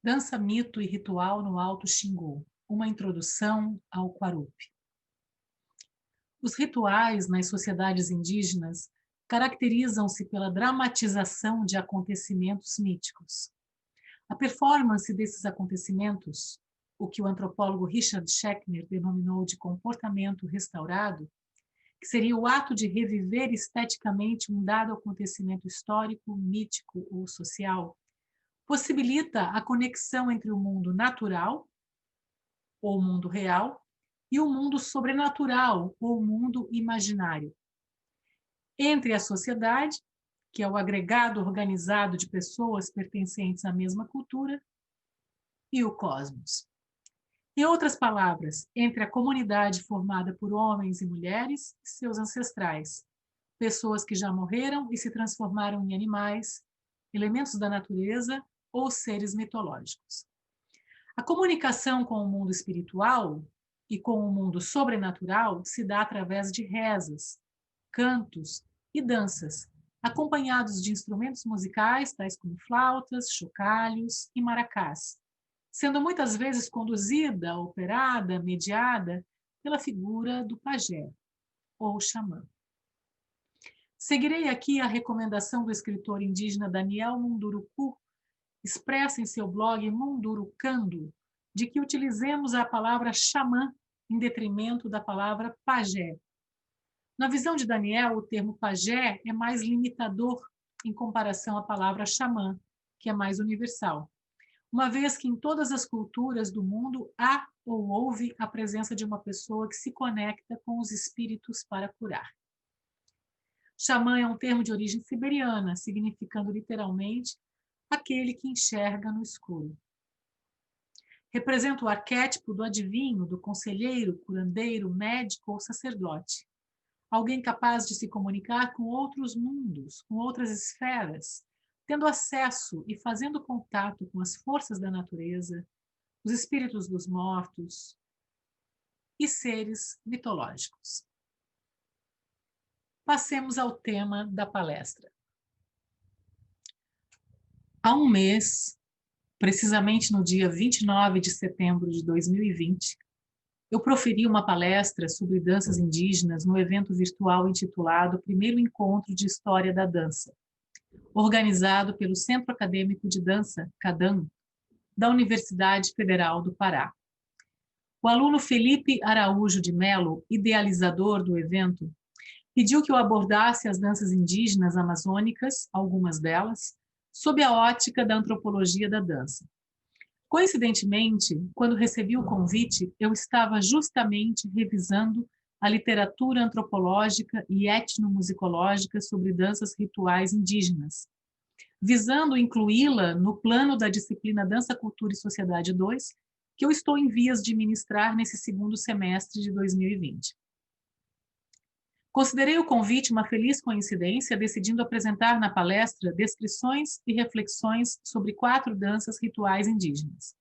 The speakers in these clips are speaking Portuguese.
Dança, mito e ritual no Alto Xingu. Uma introdução ao Quarupi. Os rituais nas sociedades indígenas caracterizam-se pela dramatização de acontecimentos míticos. A performance desses acontecimentos, o que o antropólogo Richard Schechner denominou de comportamento restaurado, que seria o ato de reviver esteticamente um dado acontecimento histórico, mítico ou social, possibilita a conexão entre o mundo natural, ou mundo real, e o mundo sobrenatural, ou mundo imaginário. Entre a sociedade, que é o agregado organizado de pessoas pertencentes à mesma cultura, e o cosmos. Em outras palavras, entre a comunidade formada por homens e mulheres e seus ancestrais, pessoas que já morreram e se transformaram em animais, elementos da natureza ou seres mitológicos. A comunicação com o mundo espiritual e com o mundo sobrenatural se dá através de rezas, cantos e danças, acompanhados de instrumentos musicais, tais como flautas, chocalhos e maracás, sendo muitas vezes conduzida, operada, mediada pela figura do pajé, ou xamã. Seguirei aqui a recomendação do escritor indígena Daniel Munduruku, expressa em seu blog Mundurucando, de que utilizemos a palavra xamã em detrimento da palavra pajé. Na visão de Daniel, o termo pajé é mais limitador em comparação à palavra xamã, que é mais universal, uma vez que em todas as culturas do mundo há ou houve a presença de uma pessoa que se conecta com os espíritos para curar. Xamã é um termo de origem siberiana, significando literalmente aquele que enxerga no escuro. Representa o arquétipo do adivinho, do conselheiro, curandeiro, médico ou sacerdote. Alguém capaz de se comunicar com outros mundos, com outras esferas, tendo acesso e fazendo contato com as forças da natureza, os espíritos dos mortos e seres mitológicos. Passemos ao tema da palestra. Há um mês, precisamente no dia 29 de setembro de 2020, eu proferi uma palestra sobre danças indígenas no evento virtual intitulado Primeiro Encontro de História da Dança, organizado pelo Centro Acadêmico de Dança, CADAN, da Universidade Federal do Pará. O aluno Felipe Araújo de Melo, idealizador do evento, pediu que eu abordasse as danças indígenas amazônicas, algumas delas, sob a ótica da antropologia da dança. Coincidentemente, quando recebi o convite, eu estava justamente revisando a literatura antropológica e etnomusicológica sobre danças rituais indígenas, visando incluí-la no plano da disciplina Dança, Cultura e Sociedade 2, que eu estou em vias de ministrar nesse segundo semestre de 2020. Considerei o convite uma feliz coincidência, decidindo apresentar na palestra descrições e reflexões sobre 4 danças rituais indígenas.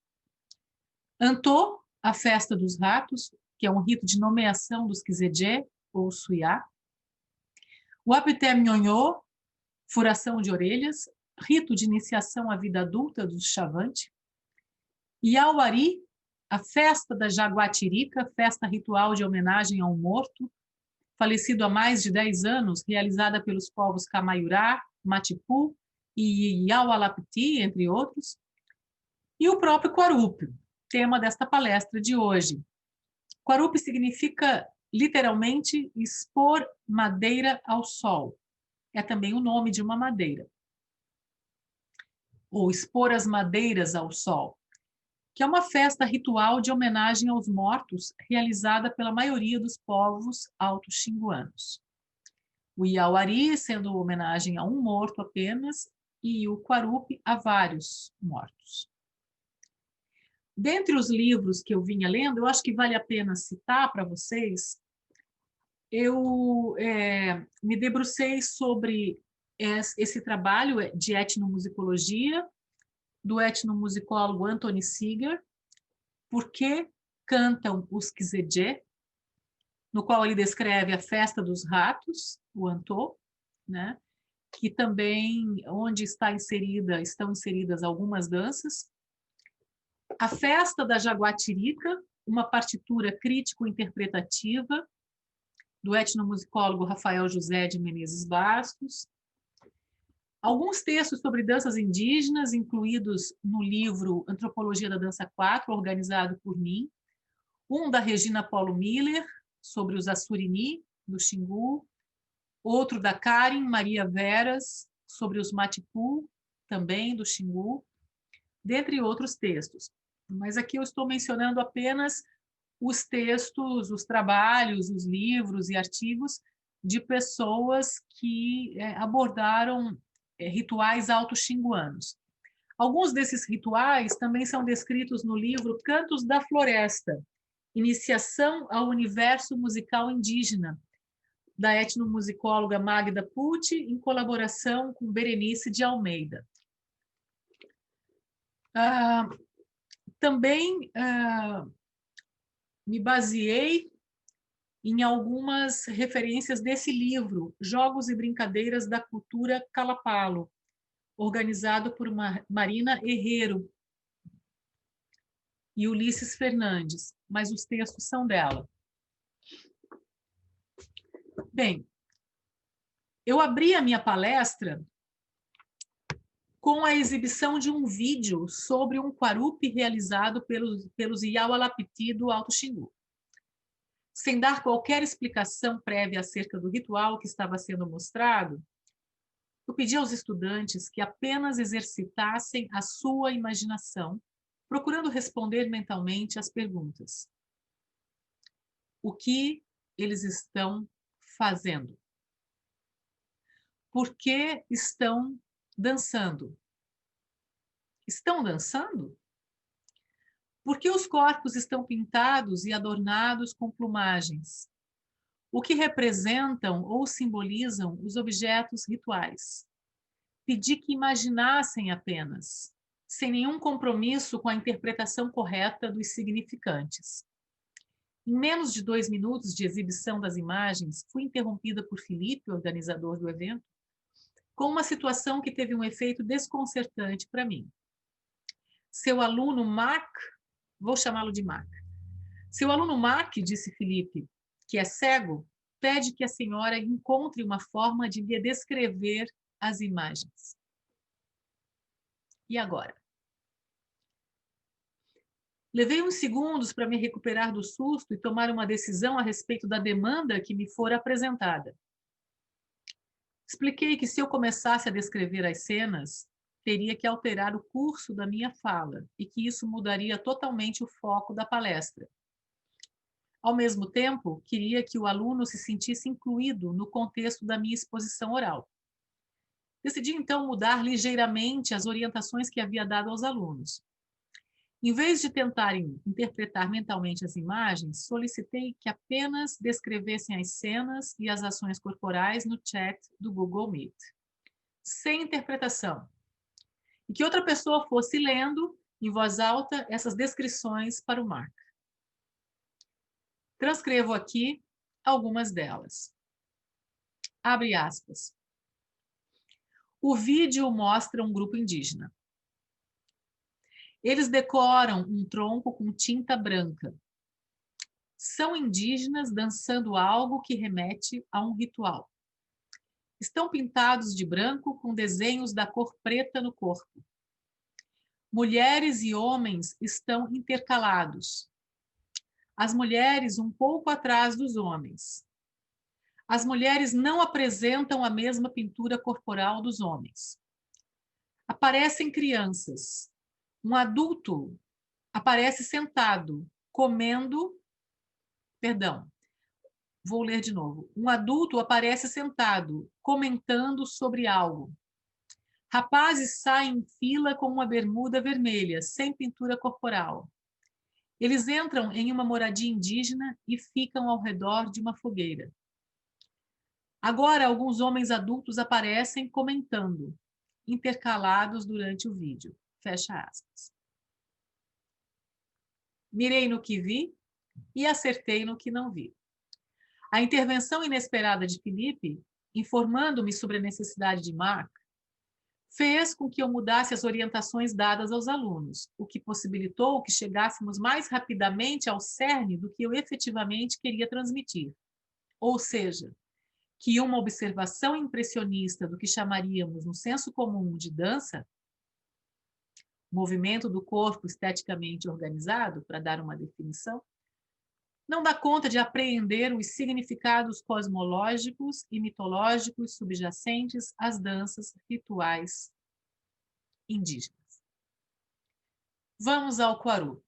Antô, a festa dos ratos, que é um rito de nomeação dos Kizedjé, ou Suyá. O Apité Nhonhô, furação de orelhas, rito de iniciação à vida adulta dos Xavante. Iauari, a festa da Jaguatirica, festa ritual de homenagem ao morto, falecido há mais de 10 anos, realizada pelos povos Camaiurá, Matipu e Iaualapiti, entre outros. E o próprio Quarupi, tema desta palestra de hoje. Quarupi significa, literalmente, expor madeira ao sol. É também o nome de uma madeira. Ou expor as madeiras ao sol, que é uma festa ritual de homenagem aos mortos, realizada pela maioria dos povos alto-xinguanos. O Iauari sendo homenagem a um morto apenas, e o Quarupi a vários mortos. Dentre os livros que eu vinha lendo, eu acho que vale a pena citar para vocês, eu me debrucei sobre esse trabalho de etnomusicologia, do etnomusicólogo Anthony Seeger, Por que cantam os Kizedjé, no qual ele descreve a festa dos ratos, o Antô, né? Que também, onde estão inseridas algumas danças, A Festa da Jaguatirica, uma partitura crítico-interpretativa, do etnomusicólogo Rafael José de Menezes Bastos. Alguns textos sobre danças indígenas, incluídos no livro Antropologia da Dança 4, organizado por mim. Um da Regina Polo Miller, sobre os Assurini, do Xingu. Outro da Karen Maria Veras, sobre os Matipu, também do Xingu, dentre outros textos. Mas aqui eu estou mencionando apenas os textos, os trabalhos, os livros e artigos de pessoas que abordaram rituais auto-xinguanos. Alguns desses rituais também são descritos no livro Cantos da Floresta, Iniciação ao Universo Musical Indígena, da etnomusicóloga Magda Pucci, em colaboração com Berenice de Almeida. Também me baseei em algumas referências desse livro, Jogos e Brincadeiras da Cultura Calapalo, organizado por Marina Herrero e Ulisses Fernandes, mas os textos são dela. Bem, eu abri a minha palestra com a exibição de um vídeo sobre um quarupi realizado pelos Iaualapiti do Alto Xingu. Sem dar qualquer explicação prévia acerca do ritual que estava sendo mostrado, eu pedi aos estudantes que apenas exercitassem a sua imaginação, procurando responder mentalmente as perguntas. O que eles estão fazendo? Por que estão dançando? Estão dançando? Por que os corpos estão pintados e adornados com plumagens? O que representam ou simbolizam os objetos rituais? Pedi que imaginassem apenas, sem nenhum compromisso com a interpretação correta dos significantes. Em menos de 2 minutos de exibição das imagens, fui interrompida por Felipe, organizador do evento, com uma situação que teve um efeito desconcertante para mim. Seu aluno Mark, vou chamá-lo de Mark. Seu aluno Mark, disse Felipe, que é cego, pede que a senhora encontre uma forma de lhe descrever as imagens. E agora? Levei uns segundos para me recuperar do susto e tomar uma decisão a respeito da demanda que me fora apresentada. Expliquei que se eu começasse a descrever as cenas, teria que alterar o curso da minha fala e que isso mudaria totalmente o foco da palestra. Ao mesmo tempo, queria que o aluno se sentisse incluído no contexto da minha exposição oral. Decidi, então, mudar ligeiramente as orientações que havia dado aos alunos. Em vez de tentarem interpretar mentalmente as imagens, solicitei que apenas descrevessem as cenas e as ações corporais no chat do Google Meet, sem interpretação. E que outra pessoa fosse lendo, em voz alta, essas descrições para o Mark. Transcrevo aqui algumas delas. Abre aspas. O vídeo mostra um grupo indígena. Eles decoram um tronco com tinta branca. São indígenas dançando algo que remete a um ritual. Estão pintados de branco com desenhos da cor preta no corpo. Mulheres e homens estão intercalados. As mulheres um pouco atrás dos homens. As mulheres não apresentam a mesma pintura corporal dos homens. Aparecem crianças. Um adulto aparece sentado, comendo... Perdão, vou ler de novo. Um adulto aparece sentado, comentando sobre algo. Rapazes saem em fila com uma bermuda vermelha, sem pintura corporal. Eles entram em uma moradia indígena e ficam ao redor de uma fogueira. Agora, alguns homens adultos aparecem comentando, intercalados durante o vídeo. Fecha aspas. Mirei no que vi e acertei no que não vi. A intervenção inesperada de Felipe, informando-me sobre a necessidade de Mark, fez com que eu mudasse as orientações dadas aos alunos, o que possibilitou que chegássemos mais rapidamente ao cerne do que eu efetivamente queria transmitir. Ou seja, que uma observação impressionista do que chamaríamos no senso comum de dança, movimento do corpo esteticamente organizado, para dar uma definição, não dá conta de apreender os significados cosmológicos e mitológicos subjacentes às danças rituais indígenas. Vamos ao Quarup.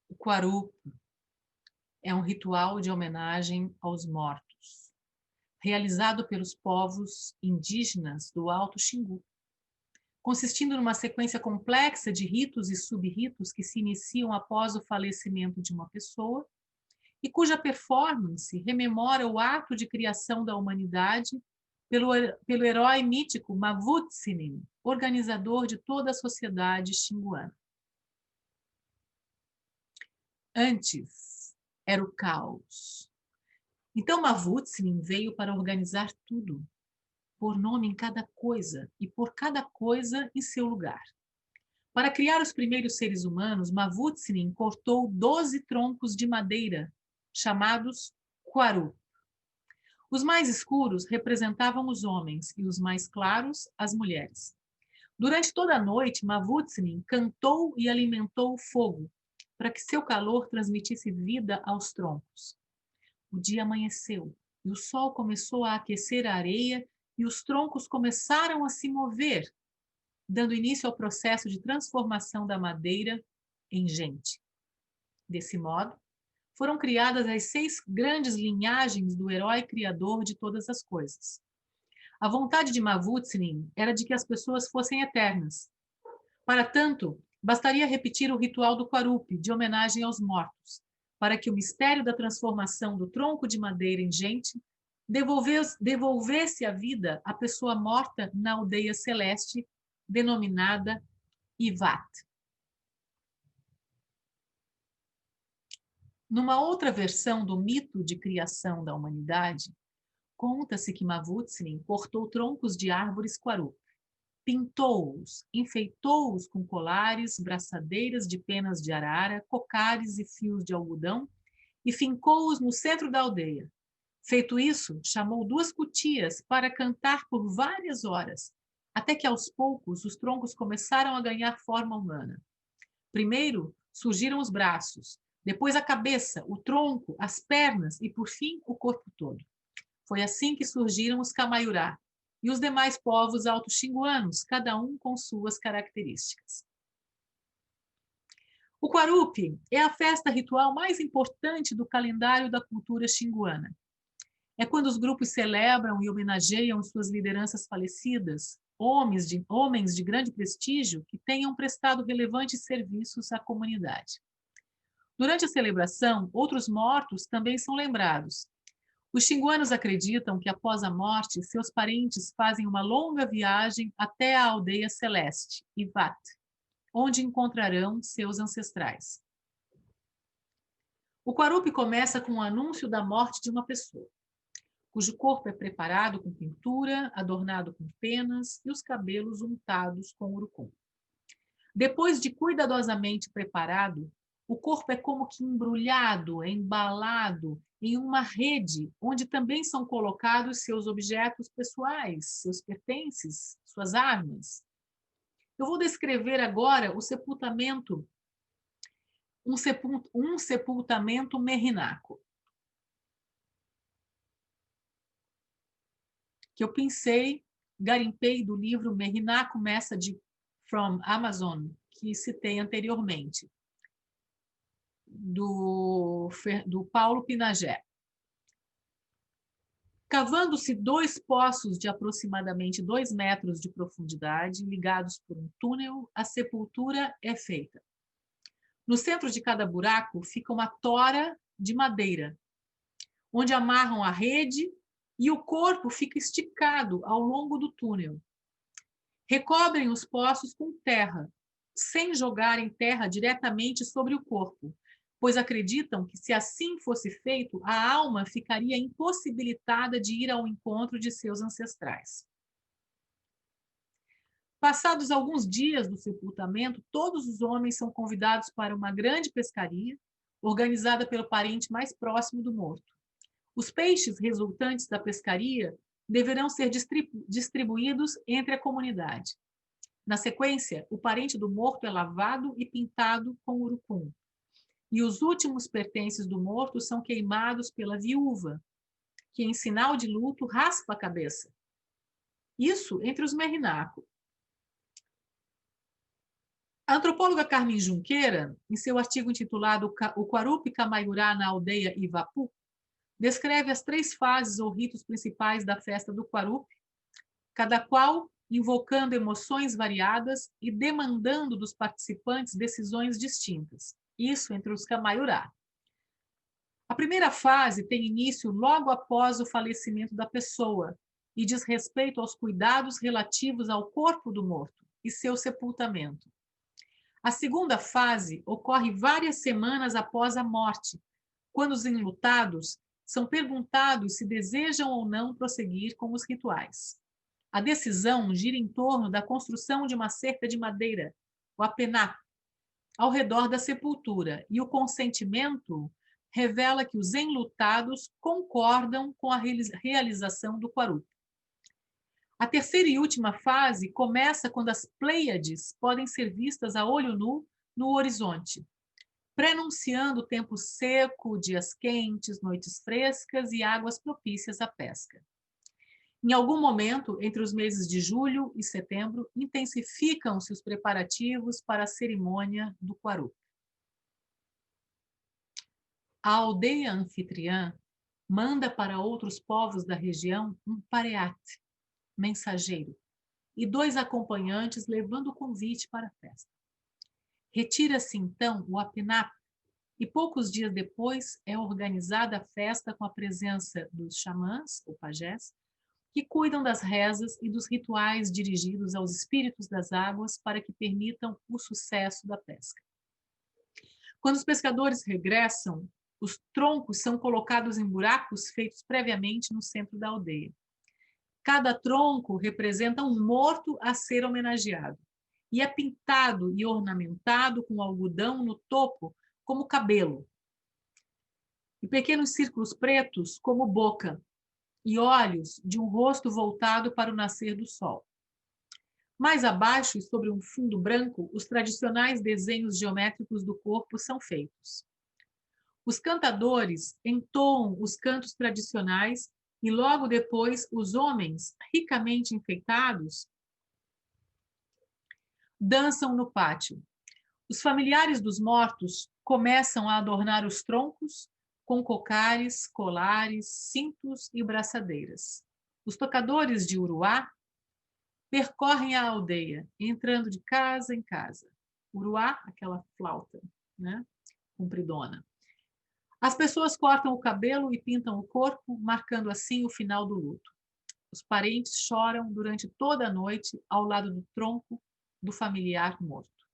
O Quarup é um ritual de homenagem aos mortos, realizado pelos povos indígenas do Alto Xingu, consistindo numa sequência complexa de ritos e sub-ritos que se iniciam após o falecimento de uma pessoa e cuja performance rememora o ato de criação da humanidade pelo herói mítico Mavutsinин, organizador de toda a sociedade xinguana. Antes era o caos. Então Mavutsinin veio para organizar tudo, pôr nome em cada coisa e pôr cada coisa em seu lugar. Para criar os primeiros seres humanos, Mavutsinin cortou 12 troncos de madeira, chamados Quarup. Os mais escuros representavam os homens e os mais claros, as mulheres. Durante toda a noite, Mavutsinin cantou e alimentou o fogo, para que seu calor transmitisse vida aos troncos. O dia amanheceu e o sol começou a aquecer a areia e os troncos começaram a se mover, dando início ao processo de transformação da madeira em gente. Desse modo, foram criadas as 6 grandes linhagens do herói criador de todas as coisas. A vontade de Mavutsinin era de que as pessoas fossem eternas. Para tanto, bastaria repetir o ritual do Quarup, de homenagem aos mortos, para que o mistério da transformação do tronco de madeira em gente devolvesse a vida à pessoa morta na aldeia celeste, denominada Ivat. Numa outra versão do mito de criação da humanidade, conta-se que Mavutsinin cortou troncos de árvores Quarup, pintou-os, enfeitou-os com colares, braçadeiras de penas de arara, cocares e fios de algodão e fincou-os no centro da aldeia. Feito isso, chamou 2 cutias para cantar por várias horas, até que aos poucos os troncos começaram a ganhar forma humana. Primeiro surgiram os braços, depois a cabeça, o tronco, as pernas e, por fim, o corpo todo. Foi assim que surgiram os Camaiurá e os demais povos alto-xinguanos, cada um com suas características. O Quarup é a festa ritual mais importante do calendário da cultura xinguana. É quando os grupos celebram e homenageiam suas lideranças falecidas, homens de grande prestígio que tenham prestado relevantes serviços à comunidade. Durante a celebração, outros mortos também são lembrados. Os xinguanos acreditam que após a morte, seus parentes fazem uma longa viagem até a aldeia celeste, Ivat, onde encontrarão seus ancestrais. O Quarup começa com o anúncio da morte de uma pessoa, cujo corpo é preparado com pintura, adornado com penas e os cabelos untados com urucum. Depois de cuidadosamente preparado, o corpo é como que embrulhado, embalado em uma rede, onde também são colocados seus objetos pessoais, seus pertences, suas armas. Eu vou descrever agora o sepultamento, um sepultamento merinaco, que eu pensei, garimpei do livro Merinaco Message from Amazon, que citei anteriormente, do Paulo Pinagé. Cavando-se 2 poços de aproximadamente 2 metros de profundidade, ligados por um túnel, a sepultura é feita. No centro de cada buraco fica uma tora de madeira, onde amarram a rede e o corpo fica esticado ao longo do túnel. Recobrem os poços com terra, sem jogarem terra diretamente sobre o corpo, pois acreditam que, se assim fosse feito, a alma ficaria impossibilitada de ir ao encontro de seus ancestrais. Passados alguns dias do sepultamento, todos os homens são convidados para uma grande pescaria, organizada pelo parente mais próximo do morto. Os peixes resultantes da pescaria deverão ser distribuídos entre a comunidade. Na sequência, o parente do morto é lavado e pintado com urucum. E os últimos pertences do morto são queimados pela viúva, que, em sinal de luto, raspa a cabeça. Isso entre os Merinaco. A antropóloga Carmen Junqueira, em seu artigo intitulado O Quarupi Camaiurá na aldeia Ivapu, descreve as 3 fases ou ritos principais da festa do Quarupi, cada qual invocando emoções variadas e demandando dos participantes decisões distintas. Isso entre os Camaiurá. A primeira fase tem início logo após o falecimento da pessoa e diz respeito aos cuidados relativos ao corpo do morto e seu sepultamento. A segunda fase ocorre várias semanas após a morte, quando os enlutados são perguntados se desejam ou não prosseguir com os rituais. A decisão gira em torno da construção de uma cerca de madeira, o apená, ao redor da sepultura, e o consentimento revela que os enlutados concordam com a realização do quarupi. A terceira e última fase começa quando as Pleiades podem ser vistas a olho nu no horizonte, prenunciando tempo seco, dias quentes, noites frescas e águas propícias à pesca. Em algum momento, entre os meses de julho e setembro, intensificam-se os preparativos para a cerimônia do quarupi. A aldeia anfitriã manda para outros povos da região um pareate, mensageiro, e 2 acompanhantes levando o convite para a festa. Retira-se então o apená e poucos dias depois é organizada a festa com a presença dos xamãs, ou pajés, que cuidam das rezas e dos rituais dirigidos aos espíritos das águas para que permitam o sucesso da pesca. Quando os pescadores regressam, os troncos são colocados em buracos feitos previamente no centro da aldeia. Cada tronco representa um morto a ser homenageado e é pintado e ornamentado com algodão no topo como cabelo, e pequenos círculos pretos como boca, e olhos de um rosto voltado para o nascer do sol. Mais abaixo, e sobre um fundo branco, os tradicionais desenhos geométricos do corpo são feitos. Os cantadores entoam os cantos tradicionais e logo depois os homens, ricamente enfeitados, dançam no pátio. Os familiares dos mortos começam a adornar os troncos com cocares, colares, cintos e braçadeiras. Os tocadores de uruá percorrem a aldeia, entrando de casa em casa. Uruá, aquela flauta, né, compridona. As pessoas cortam o cabelo e pintam o corpo, marcando assim o final do luto. Os parentes choram durante toda a noite ao lado do tronco do familiar morto.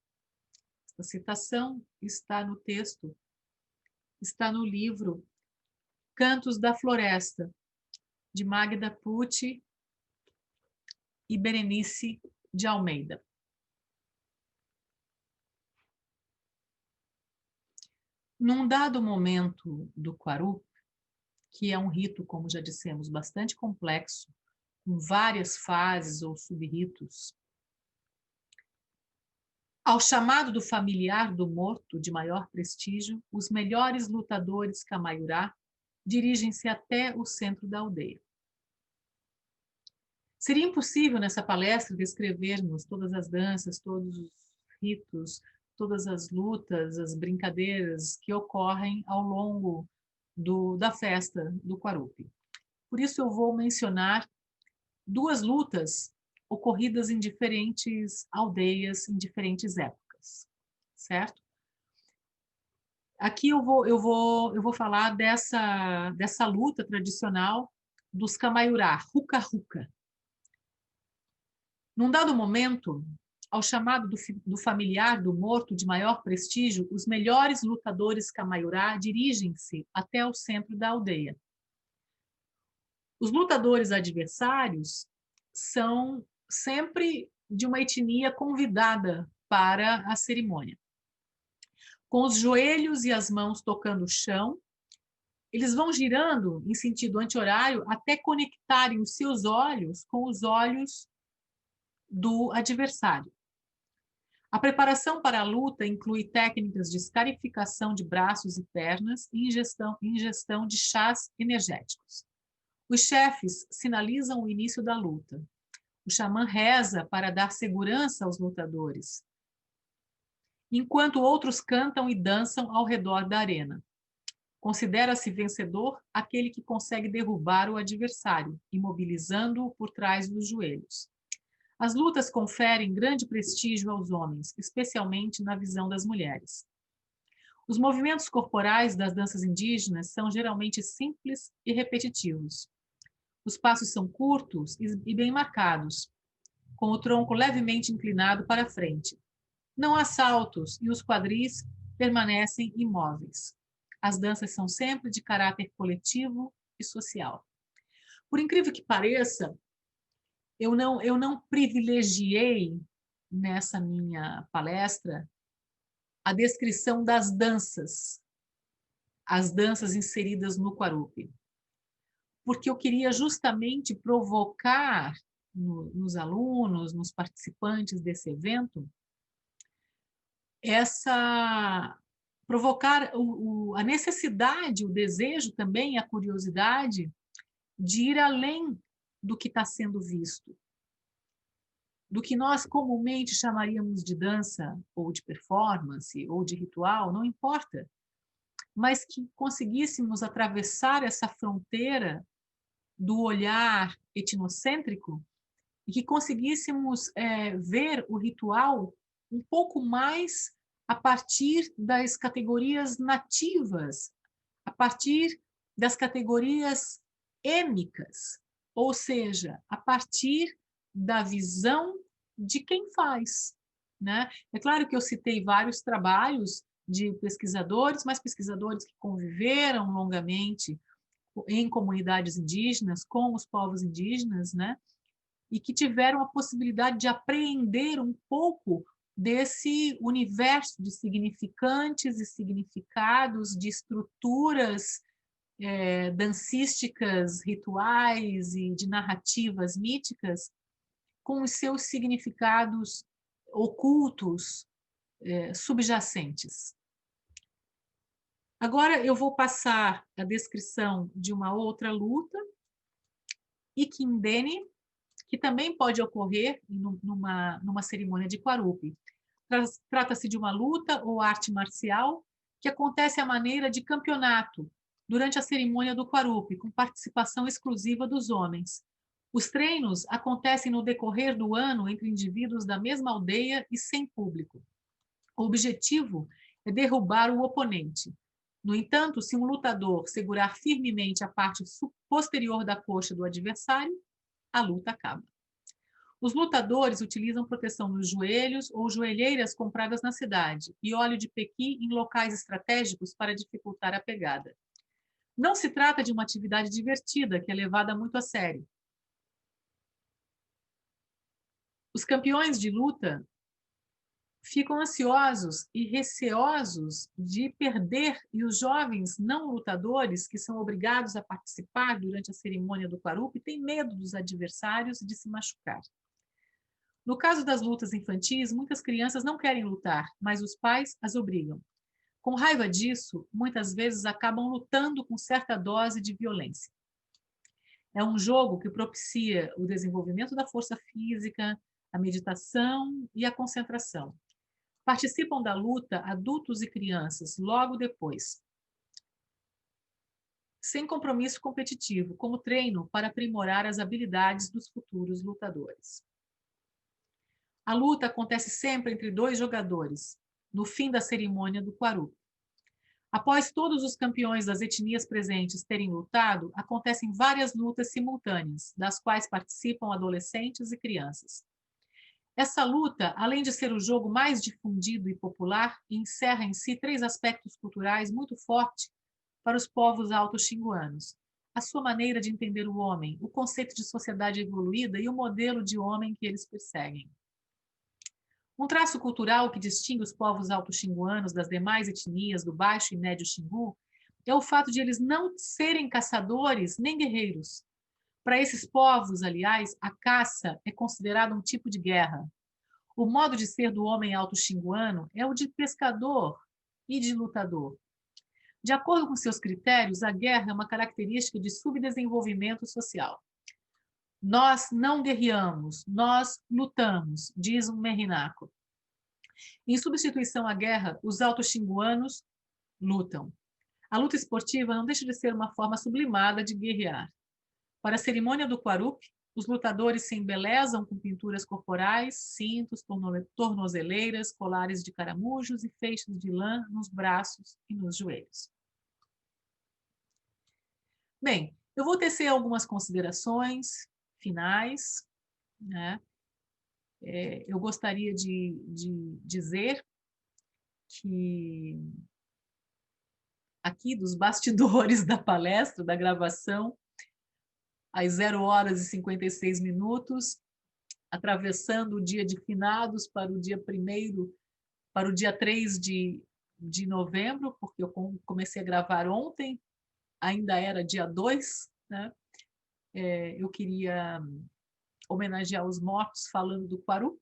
Esta citação está no texto, está no livro Cantos da Floresta, de Magda Pucci e Berenice de Almeida. Num dado momento do quarupi, que é um rito, como já dissemos, bastante complexo, com várias fases ou sub-ritos, ao chamado do familiar do morto de maior prestígio, os melhores lutadores camaiurá dirigem-se até o centro da aldeia. Seria impossível nessa palestra descrevermos todas as danças, todos os ritos, todas as lutas, as brincadeiras que ocorrem ao longo da festa do quarupi. Por isso eu vou mencionar 2 lutas ocorridas em diferentes aldeias, em diferentes épocas, certo? Aqui eu vou falar dessa luta tradicional dos camaiurá, ruca-ruca. Num dado momento, ao chamado do familiar do morto de maior prestígio, os melhores lutadores Camaiurá dirigem-se até o centro da aldeia. Os lutadores adversários são sempre de uma etnia convidada para a cerimônia. Com os joelhos e as mãos tocando o chão, eles vão girando em sentido anti-horário até conectarem os seus olhos com os olhos do adversário. A preparação para a luta inclui técnicas de escarificação de braços e pernas e ingestão de chás energéticos. Os chefes sinalizam o início da luta. O xamã reza para dar segurança aos lutadores, enquanto outros cantam e dançam ao redor da arena. Considera-se vencedor aquele que consegue derrubar o adversário, imobilizando-o por trás dos joelhos. As lutas conferem grande prestígio aos homens, especialmente na visão das mulheres. Os movimentos corporais das danças indígenas são geralmente simples e repetitivos. Os passos são curtos e bem marcados, com o tronco levemente inclinado para frente. Não há saltos e os quadris permanecem imóveis. As danças são sempre de caráter coletivo e social. Por incrível que pareça, eu não privilegiei nessa minha palestra a descrição das danças, as danças inseridas no Quarupi, porque eu queria justamente provocar nos alunos, nos participantes desse evento, provocar a necessidade, o desejo também, a curiosidade de ir além do que está sendo visto, do que nós comumente chamaríamos de dança, ou de performance, ou de ritual, não importa, mas que conseguíssemos atravessar essa fronteira do olhar etnocêntrico e que conseguíssemos ver o ritual um pouco mais a partir das categorias nativas, a partir das categorias êtnicas, ou seja, a partir da visão de quem faz, né? É claro que eu citei vários trabalhos de pesquisadores, mas pesquisadores que conviveram longamente em comunidades indígenas, com os povos indígenas, né? E que tiveram a possibilidade de apreender um pouco desse universo de significantes e significados, de estruturas dancísticas, rituais e de narrativas míticas, com os seus significados ocultos, subjacentes. Agora eu vou passar a descrição de uma outra luta, Ikindene, que também pode ocorrer numa cerimônia de Quarupi. Trata-se de uma luta ou arte marcial que acontece à maneira de campeonato durante a cerimônia do Quarupi, com participação exclusiva dos homens. Os treinos acontecem no decorrer do ano entre indivíduos da mesma aldeia e sem público. O objetivo é derrubar o oponente. No entanto, se um lutador segurar firmemente a parte posterior da coxa do adversário, a luta acaba. Os lutadores utilizam proteção nos joelhos ou joelheiras compradas na cidade e óleo de pequi em locais estratégicos para dificultar a pegada. Não se trata de uma atividade divertida que é levada muito a sério. Os campeões de luta ficam ansiosos e receosos de perder, e os jovens não lutadores, que são obrigados a participar durante a cerimônia do Quarupi, têm medo dos adversários de se machucar. No caso das lutas infantis, muitas crianças não querem lutar, mas os pais as obrigam. Com raiva disso, muitas vezes acabam lutando com certa dose de violência. É um jogo que propicia o desenvolvimento da força física, a meditação e a concentração. Participam da luta adultos e crianças logo depois, sem compromisso competitivo, como treino para aprimorar as habilidades dos futuros lutadores. A luta acontece sempre entre 2 jogadores, no fim da cerimônia do Quarupi. Após todos os campeões das etnias presentes terem lutado, acontecem várias lutas simultâneas, das quais participam adolescentes e crianças. Essa luta, além de ser o jogo mais difundido e popular, encerra em si três aspectos culturais muito fortes para os povos alto-xinguanos: a sua maneira de entender o homem, o conceito de sociedade evoluída e o modelo de homem que eles perseguem. Um traço cultural que distingue os povos alto-xinguanos das demais etnias do Baixo e Médio Xingu é o fato de eles não serem caçadores nem guerreiros. Para esses povos, aliás, a caça é considerada um tipo de guerra. O modo de ser do homem alto-xinguano é o de pescador e de lutador. De acordo com seus critérios, a guerra é uma característica de subdesenvolvimento social. Nós não guerreamos, nós lutamos, diz um merinaco. Em substituição à guerra, os alto-xinguanos lutam. A luta esportiva não deixa de ser uma forma sublimada de guerrear. Para a cerimônia do Quarup, os lutadores se embelezam com pinturas corporais, cintos, tornozeleiras, colares de caramujos e feixes de lã nos braços e nos joelhos. Bem, eu vou tecer algumas considerações finais, né? Eu gostaria de dizer que aqui dos bastidores da palestra, da gravação, às 0h56, atravessando o dia de finados para o dia 1º, para o dia 3 de novembro, porque eu comecei a gravar ontem, ainda era dia 2, né? Eu queria homenagear os mortos falando do Quarup,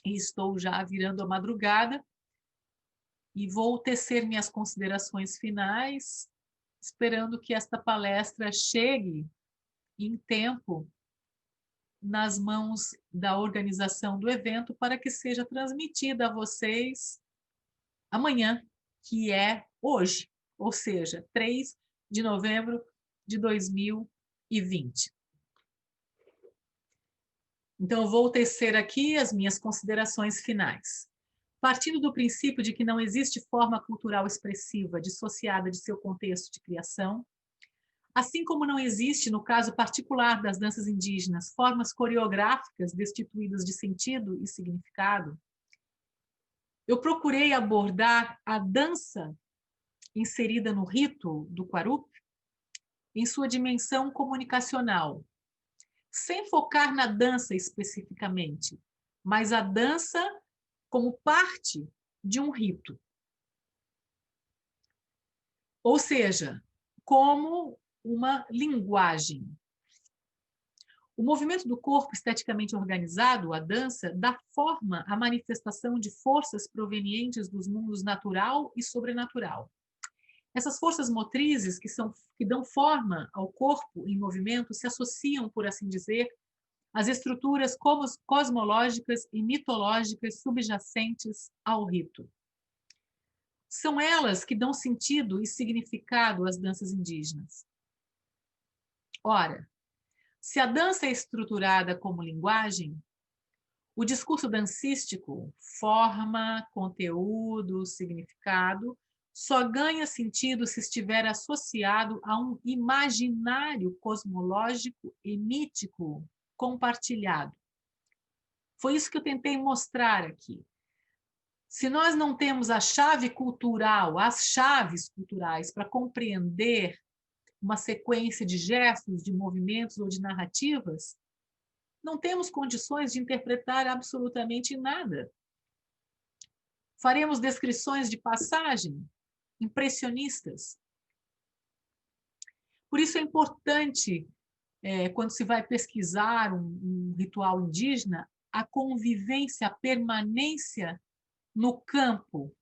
e estou já virando a madrugada, e vou tecer minhas considerações finais, esperando que esta palestra chegue em tempo nas mãos da organização do evento para que seja transmitida a vocês amanhã, que é hoje, ou seja, 3 de novembro de 2020. Então, eu vou tecer aqui as minhas considerações finais. Partindo do princípio de que não existe forma cultural expressiva dissociada de seu contexto de criação, assim como não existe, no caso particular das danças indígenas, formas coreográficas destituídas de sentido e significado, eu procurei abordar a dança inserida no rito do Quarup em sua dimensão comunicacional, sem focar na dança especificamente, mas a dança como parte de um rito. Ou seja, como uma linguagem. O movimento do corpo esteticamente organizado, a dança, dá forma à manifestação de forças provenientes dos mundos natural e sobrenatural. Essas forças motrizes que dão forma ao corpo em movimento se associam, por assim dizer, às estruturas cosmológicas e mitológicas subjacentes ao rito. São elas que dão sentido e significado às danças indígenas. Ora, se a dança é estruturada como linguagem, o discurso dancístico, forma, conteúdo, significado, só ganha sentido se estiver associado a um imaginário cosmológico e mítico compartilhado. Foi isso que eu tentei mostrar aqui. Se nós não temos a chave cultural, as chaves culturais para compreender uma sequência de gestos, de movimentos ou de narrativas, não temos condições de interpretar absolutamente nada. Faremos descrições de passagem impressionistas. Por isso é importante, quando se vai pesquisar um ritual indígena, a convivência, a permanência no campo,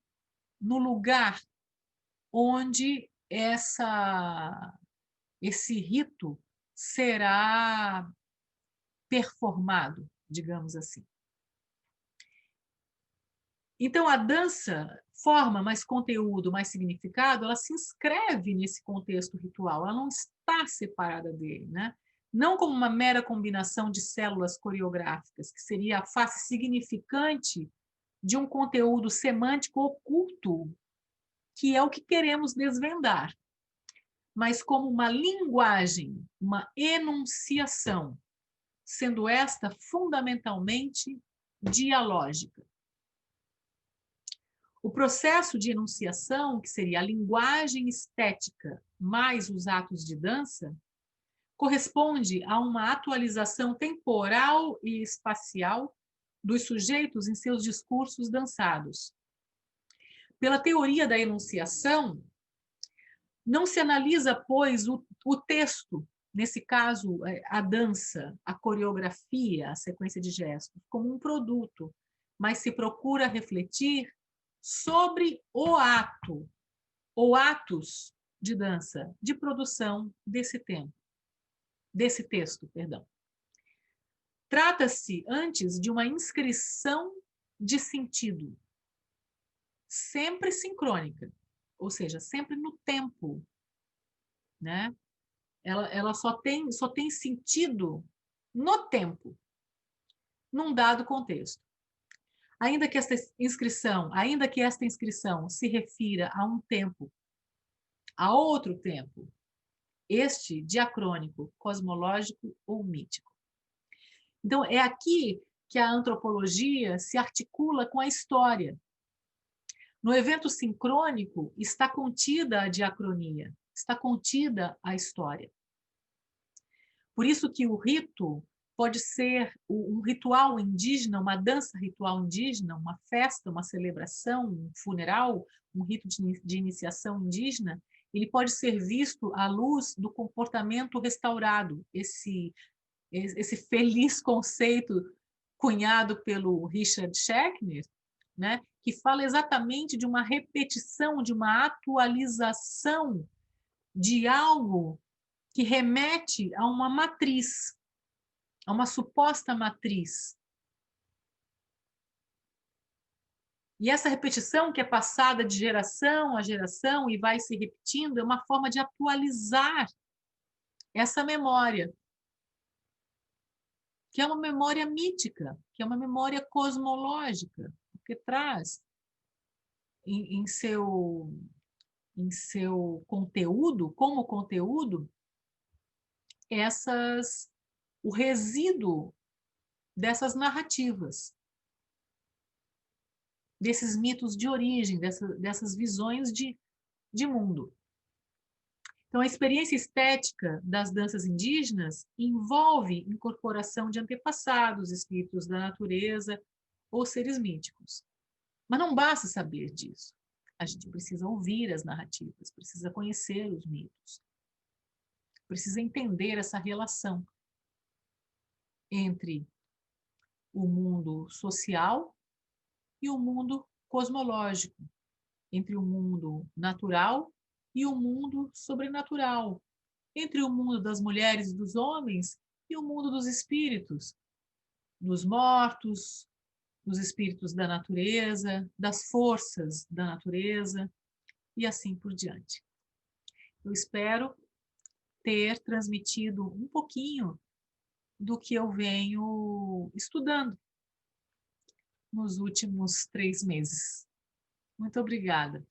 no lugar onde esse rito será performado, digamos assim. Então, a dança, forma, mais conteúdo, mais significado, ela se inscreve nesse contexto ritual, ela não está separada dele, né? Não como uma mera combinação de células coreográficas, que seria a face significante de um conteúdo semântico oculto, que é o que queremos desvendar, mas como uma linguagem, uma enunciação, sendo esta fundamentalmente dialógica. O processo de enunciação, que seria a linguagem estética mais os atos de dança, corresponde a uma atualização temporal e espacial dos sujeitos em seus discursos dançados. Pela teoria da enunciação, não se analisa, pois, o texto, nesse caso, a dança, a coreografia, a sequência de gestos, como um produto, mas se procura refletir sobre o ato, ou atos de dança, de produção desse texto, perdão. Trata-se antes de uma inscrição de sentido, sempre sincrônica, ou seja, sempre no tempo, né? Ela só tem sentido no tempo, num dado contexto. Ainda que esta inscrição se refira a um tempo, a outro tempo, este diacrônico, cosmológico ou mítico. Então, é aqui que a antropologia se articula com a história. No evento sincrônico está contida a diacronia, está contida a história. Por isso que o rito pode ser um ritual indígena, uma dança ritual indígena, uma festa, uma celebração, um funeral, um rito de iniciação indígena, ele pode ser visto à luz do comportamento restaurado, esse feliz conceito cunhado pelo Richard Schechner, né, que fala exatamente de uma repetição, de uma atualização de algo que remete a uma matriz, a uma suposta matriz. E essa repetição que é passada de geração a geração e vai se repetindo é uma forma de atualizar essa memória, que é uma memória mítica, que é uma memória cosmológica, porque traz em seu conteúdo, como conteúdo, o resíduo dessas narrativas, desses mitos de origem, dessas visões de mundo. Então, a experiência estética das danças indígenas envolve incorporação de antepassados, espíritos da natureza ou seres míticos. Mas não basta saber disso. A gente precisa ouvir as narrativas, precisa conhecer os mitos, precisa entender essa relação entre o mundo social e o mundo cosmológico, entre o mundo natural e o mundo sobrenatural, entre o mundo das mulheres e dos homens e o mundo dos espíritos, dos mortos, dos espíritos da natureza, das forças da natureza e assim por diante. Eu espero ter transmitido um pouquinho do que eu venho estudando nos últimos 3 meses. Muito obrigada.